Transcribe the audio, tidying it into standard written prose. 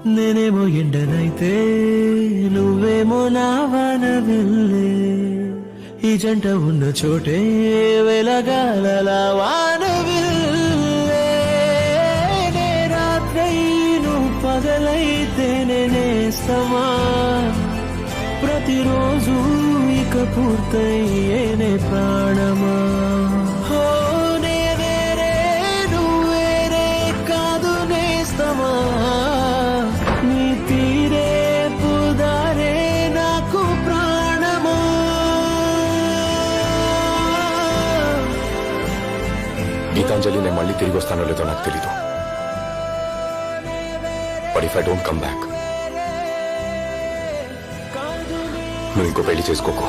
నేనేమో ఎండనైతే నువ్వేమో నా వాన వెళ్ళే ఈ జంట ఉన్న చోటే వెలగాలలా వాన వెళ్ళే నే రాత్రై నువ్వు పగలైతే నేనేస్తమా ప్రతిరోజు ఇక పూర్తయ్యేనే ప్రాణమా హో నే వేరే నువ్వేరే కాదు నేస్తమా నీ తీరే పుదారే నాకు ప్రాణమా గీతాంజలి నేను మళ్ళీ తిరిగి వస్తానో లేదో నాకు తెలీదు. But if I don't come back నువ్వు ఇంకో పెళ్లి చేసుకోకు.